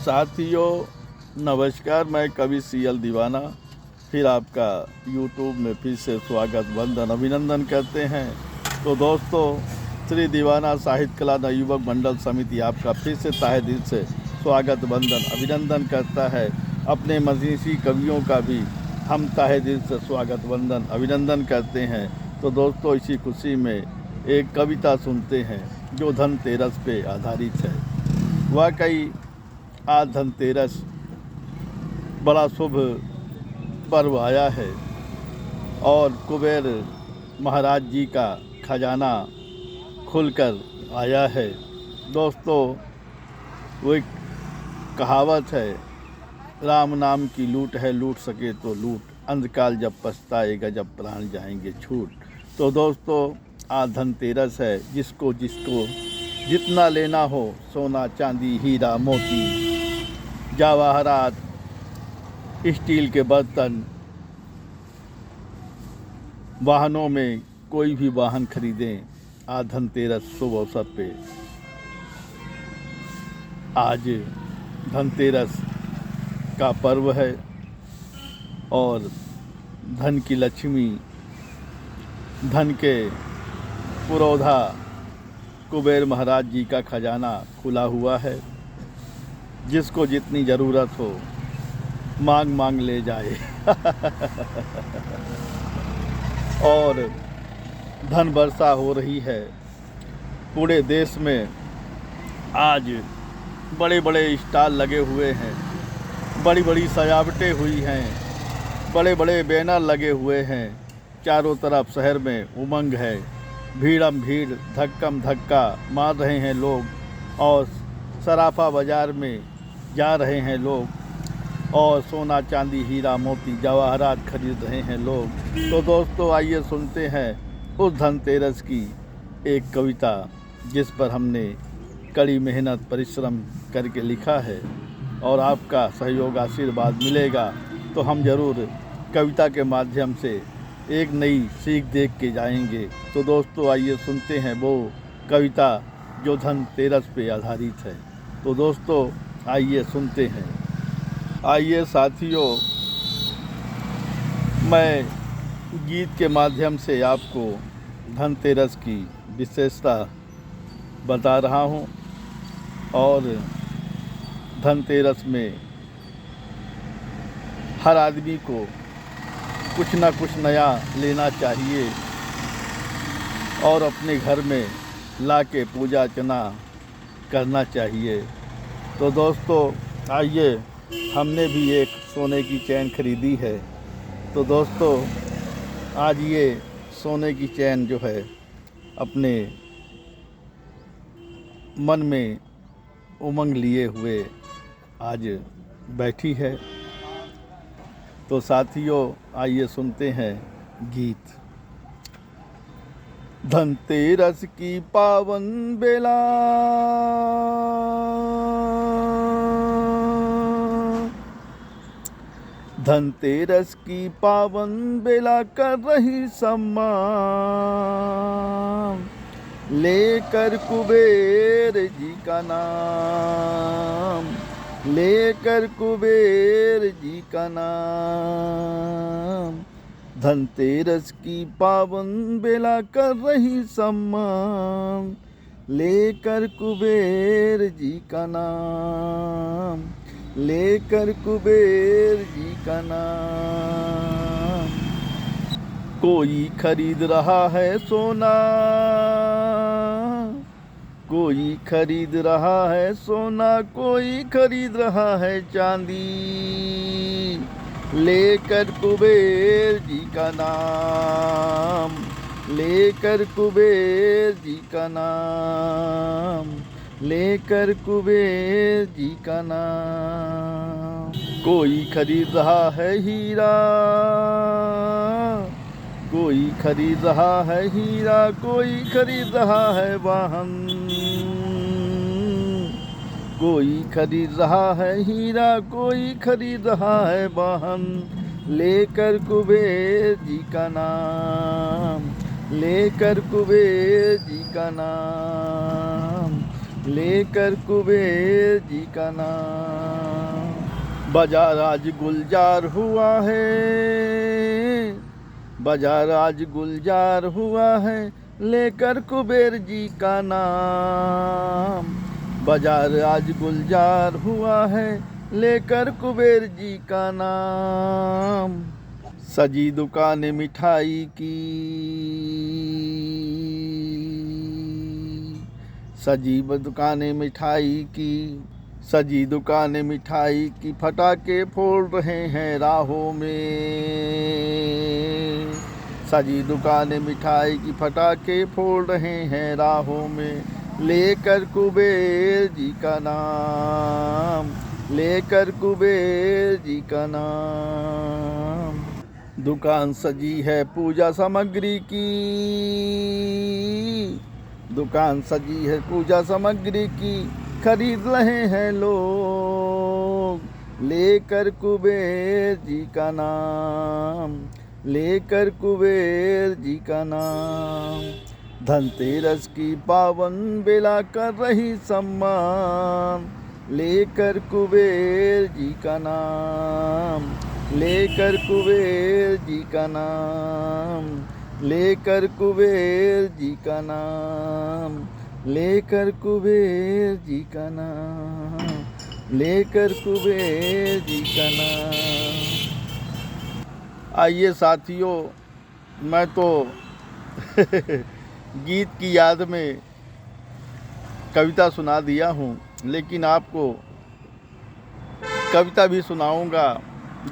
साथियों नमस्कार, मैं कवि सीएल दीवाना फिर आपका यूट्यूब में फिर से स्वागत वंदन अभिनंदन करते हैं। तो दोस्तों, श्री दीवाना साहित्य कला नवयुवक मंडल समिति आपका फिर से तहे दिल से स्वागत वंदन अभिनंदन करता है। अपने मनीषी कवियों का भी हम तहे दिल से स्वागत वंदन अभिनंदन करते हैं। तो दोस्तों, इसी खुशी में एक कविता सुनते हैं जो धनतेरस पे आधारित है। वाकई आज धनतेरस बड़ा शुभ पर्व आया है और कुबेर महाराज जी का खजाना खुलकर आया है। दोस्तों, वो एक कहावत है, राम नाम की लूट है, लूट सके तो लूट, अंधकाल जब पछताएगा जब प्राण जाएंगे छूट। तो दोस्तों, आज धनतेरस है। जिसको जितना लेना हो, सोना चांदी हीरा मोती जवाहरात स्टील के बर्तन, वाहनों में कोई भी वाहन खरीदें। आज धनतेरस शुभ अवसर पे आज धनतेरस का पर्व है और धन की लक्ष्मी, धन के पुरोधा कुबेर महाराज जी का खजाना खुला हुआ है। जिसको जितनी ज़रूरत हो मांग मांग ले जाए और धन वर्षा हो रही है पूरे देश में। आज बड़े बड़े स्टॉल लगे हुए हैं, बड़ी बड़ी सजावटें हुई हैं, बड़े बड़े बैनर लगे हुए हैं। चारों तरफ शहर में उमंग है, भीड़म भीड़, धक्कम धक्का मार रहे हैं लोग और सराफा बाज़ार में जा रहे हैं लोग और सोना चांदी हीरा मोती जवाहरात खरीद रहे हैं लोग। तो दोस्तों, आइए सुनते हैं उस धनतेरस की एक कविता जिस पर हमने कड़ी मेहनत परिश्रम करके लिखा है और आपका सहयोग आशीर्वाद मिलेगा तो हम ज़रूर कविता के माध्यम से एक नई सीख देख के जाएंगे। तो दोस्तों, आइए सुनते हैं वो कविता जो धनतेरस पे आधारित है। तो दोस्तों, आइए सुनते हैं। आइए साथियों, मैं गीत के माध्यम से आपको धनतेरस की विशेषता बता रहा हूँ और धनतेरस में हर आदमी को कुछ ना कुछ नया लेना चाहिए और अपने घर में लाके पूजा अर्चना करना चाहिए। तो दोस्तों, आइए, हमने भी एक सोने की चैन खरीदी है। तो दोस्तों, आज ये सोने की चैन जो है अपने मन में उमंग लिए हुए आज बैठी है। तो साथियों, आइए सुनते हैं गीत। धनतेरस की पावन बेला, धनतेरस की पावन बेला कर रही सम्मान, लेकर कुबेर जी का नाम, लेकर कुबेर जी का नाम। धनतेरस की पावन बेला कर रही सम्मान, लेकर कुबेर जी का नाम, लेकर कुबेर जी का नाम। कोई खरीद रहा है सोना, कोई खरीद रहा है सोना, कोई खरीद रहा है चांदी, लेकर कुबेर जी का नाम, लेकर कुबेर जी का नाम, लेकर कुबेर जी का नाम। कोई खरीद रहा है हीरा, कोई खरीद रहा है हीरा, कोई खरीद रहा है वाहन, कोई खरीद रहा है हीरा, कोई खरीद रहा है वाहन, लेकर कुबेर जी का नाम, लेकर कुबेर जी का नाम, लेकर कुबेर जी का नाम। बाजार आज गुलजार हुआ है, बाजार आज गुलजार हुआ है, लेकर कुबेर जी का नाम। बाजार आज गुलजार हुआ है, लेकर कुबेर जी का नाम। सजी दुकानें मिठाई की, सजी दुकानें मिठाई की, सजी दुकानें मिठाई की, फटाके फोड़ रहे हैं राहों में। सजी दुकानें मिठाई की, फटाके फोड़ रहे हैं राहों में, लेकर कुबेर जी का नाम, लेकर कुबेर जी का नाम। दुकान सजी है पूजा सामग्री की, दुकान सजी है पूजा सामग्री की, खरीद रहे हैं लोग, लेकर कुबेर जी का नाम, लेकर कुबेर जी का नाम। धनतेरस की पावन बेला कर रही सम्मान, लेकर कुबेर जी का नाम, लेकर कुबेर जी का नाम, लेकर कुबेर जी का नाम, लेकर कुबेर जी का नाम, लेकर कुबेर जी का नाम। आइए साथियों, मैं तो गीत की याद में कविता सुना दिया हूँ, लेकिन आपको कविता भी सुनाऊंगा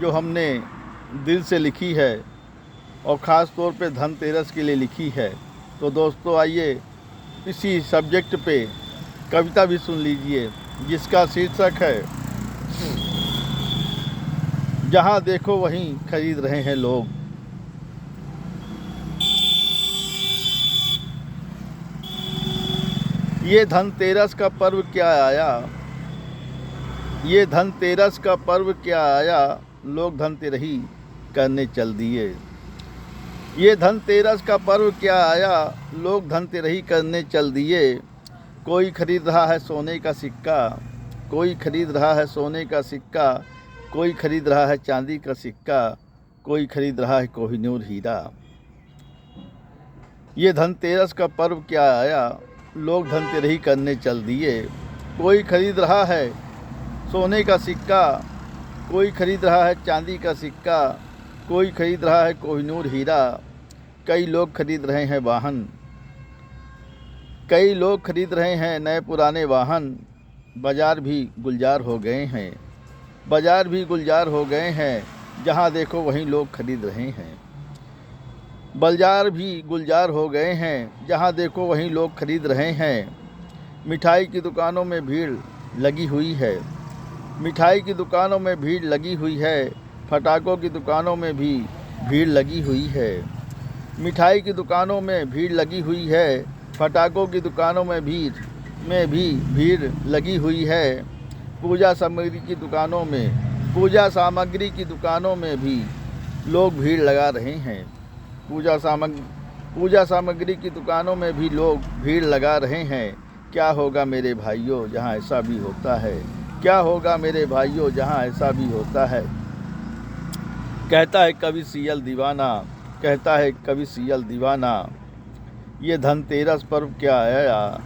जो हमने दिल से लिखी है और ख़ास तौर पे धनतेरस के लिए लिखी है। तो दोस्तों आइए इसी सब्जेक्ट पे कविता भी सुन लीजिए, जिसका शीर्षक है जहाँ देखो वहीं खरीद रहे हैं लोग। ये धनतेरस का पर्व क्या आया, ये धनतेरस का पर्व क्या आया, लोग धनतेरही करने चल दिए। ये धनतेरस का पर्व क्या आया, लोग धनतेरही करने चल दिए। कोई खरीद रहा है सोने का सिक्का, कोई खरीद रहा है सोने का सिक्का, कोई खरीद रहा है चांदी का सिक्का, कोई खरीद रहा है कोहिनूर हीरा। ये धनतेरस का पर्व क्या आया, लोग धनतेरही करने चल दिए। कोई खरीद रहा है सोने का सिक्का, कोई खरीद रहा है चांदी का सिक्का, कोई खरीद रहा है कोहिनूर हीरा। कई लोग खरीद रहे हैं वाहन, कई लोग खरीद रहे हैं नए पुराने वाहन। बाज़ार भी गुलजार हो गए हैं, बाज़ार भी गुलजार हो गए हैं, जहाँ देखो वहीं लोग खरीद रहे हैं। बाज़ार भी गुलजार हो गए हैं, जहाँ देखो वहीं लोग खरीद रहे हैं। मिठाई की दुकानों में भीड़ लगी हुई है, मिठाई की दुकानों में भीड़ लगी हुई है, पटाखों की दुकानों में भी भीड़ लगी हुई है। मिठाई की दुकानों में भीड़ लगी हुई है, पटाखों की दुकानों में भी भीड़ लगी हुई है। पूजा सामग्री की दुकानों में, पूजा सामग्री की दुकानों में भी लोग भीड़ लगा रहे हैं। पूजा सामग्री की दुकानों में भी लोग भीड़ लगा रहे हैं। क्या होगा मेरे भाइयों जहाँ ऐसा भी होता है, क्या होगा मेरे भाइयों जहाँ ऐसा भी होता है। कहता है कवि सियल दीवाना, कहता है कवि सियल दीवाना, ये धनतेरस पर्व क्या आया,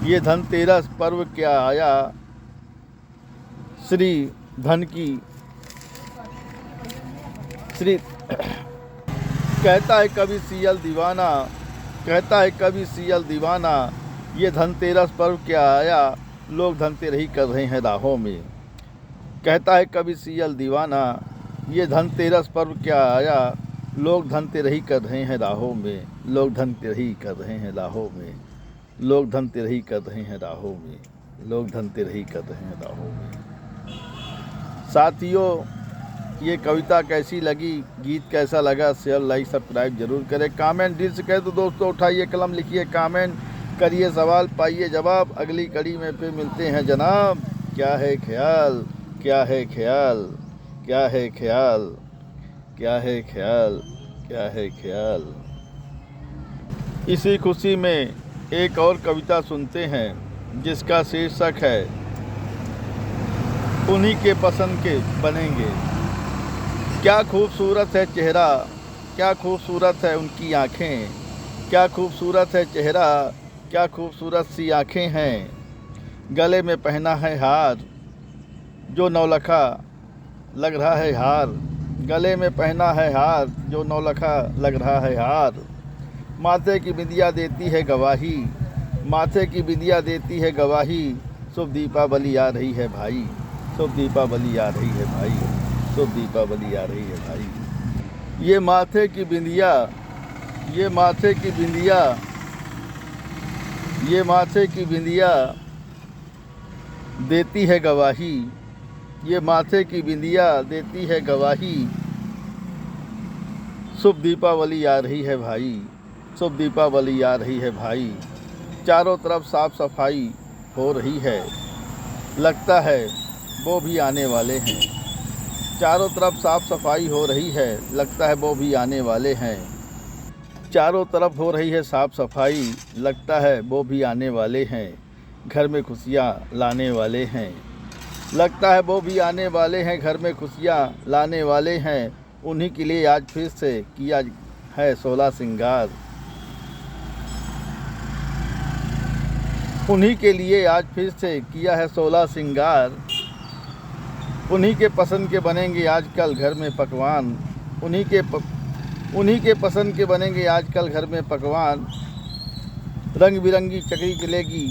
ये धनतेरस पर्व क्या आया। श्री धन की श्री कहता है कवि सियल दीवाना, कहता है कवि सियल दीवाना, ये धनतेरस पर्व क्या आया, लोग धनतेरही कर रहे हैं राहों में। कहता है कवि सियल दीवाना, ये धनतेरस पर्व क्या आया, लोग धनतेरही कर रहे हैं राहों में, लोग धनतेरही कर रहे हैं राहों में, लोग धनतेरही कर रहे हैं राहों में, लोग धनतेरही कर रहे हैं राहों में। साथियों, ये कविता कैसी लगी, गीत कैसा लगा, शेयर लाइक सब्सक्राइब जरूर करें। कमेंट दिल से कहे तो दोस्तों उठाइए कलम, लिखिए कमेंट, करिए सवाल, पाइए जवाब। अगली कड़ी में फिर मिलते हैं जनाब। क्या है ख्याल, क्या है ख्याल, क्या है ख्याल, क्या है ख्याल, क्या है ख्याल। इसी खुशी में एक और कविता सुनते हैं, जिसका शीर्षक है उन्हीं के पसंद के बनेंगे। क्या खूबसूरत है चेहरा, क्या खूबसूरत है उनकी आँखें, क्या खूबसूरत है चेहरा, क्या खूबसूरत सी आँखें हैं। गले में पहना है हार जो नौलखा लग रहा है हार, गले में पहना है हार जो नौलखा लग रहा है हार। माथे की बिंदिया देती है गवाही, माथे की बिंदिया देती है गवाही। शुभ दीपावली आ रही है भाई, शुभ दीपावली आ रही है भाई, शुभ दीपावली आ रही है भाई। ये माथे की बिंदिया, ये माथे की बिंदिया, ये माथे की बिंदिया देती है गवाही, ये माथे की बिंदिया देती है गवाही। शुभ दीपावली आ रही है भाई, शुभ दीपावली आ रही है भाई। चारों तरफ साफ सफाई हो रही है, लगता है वो भी आने वाले हैं। चारों तरफ साफ सफाई हो रही है, लगता है वो भी आने वाले हैं। चारों तरफ हो रही है साफ सफाई, लगता है वो भी आने वाले हैं। घर में खुशियाँ लाने वाले हैं, लगता है वो भी आने वाले हैं। घर में खुशियाँ लाने वाले हैं। उन्हीं के लिए आज फिर से किया है 16 श्रृंगार, उन्हीं के लिए आज फिर से किया है 16 श्रृंगार। उन्हीं के पसंद के बनेंगे आजकल घर में पकवान, उन्हीं के पसंद के बनेंगे आजकल घर में पकवान। रंग बिरंगी चकरी चलेगी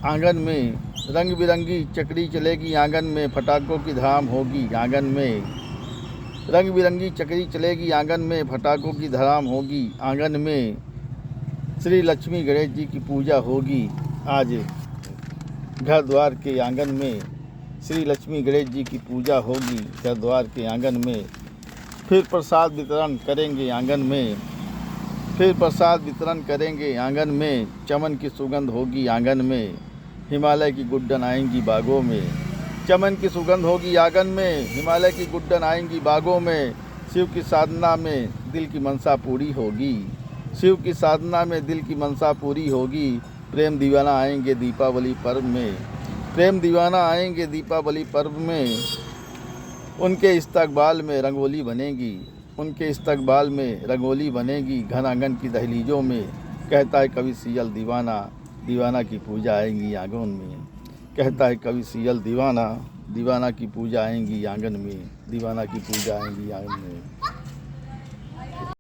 आंगन में, रंग बिरंगी चकरी चलेगी आंगन में। फटाकों की धड़ाम होगी आंगन में, रंग बिरंगी चकरी चलेगी आंगन में। फटाकों की धड़ाम होगी आंगन में। श्री लक्ष्मी गणेश जी की पूजा होगी आज घर द्वार के आंगन में। श्री लक्ष्मी गणेश जी की पूजा होगी घर द्वार के आंगन में। फिर प्रसाद वितरण करेंगे आंगन में, फिर प्रसाद वितरण करेंगे आंगन में। चमन की सुगंध होगी आंगन में, हिमालय की गुड्डन आएंगी बागों में। चमन की सुगंध होगी आंगन में, हिमालय की गुड्डन आएंगी बागों में। शिव की साधना में दिल की मनसा पूरी होगी, शिव की साधना में दिल की मनसा पूरी होगी। प्रेम दीवाना आएंगे दीपावली पर्व में, प्रेम दीवाना आएंगे दीपावली पर्व में। उनके इस्तकबाल में रंगोली बनेगी, उनके इस्तकबाल में रंगोली बनेगी। घन आंगन की दहलीजों में कहता है कवि सियल दीवाना, दीवाना की पूजा आएंगी आंगन में। कहता है कवि सियल दीवाना, दीवाना की पूजा आएंगी आंगन में, दीवाना की पूजा आएंगी आंगन में।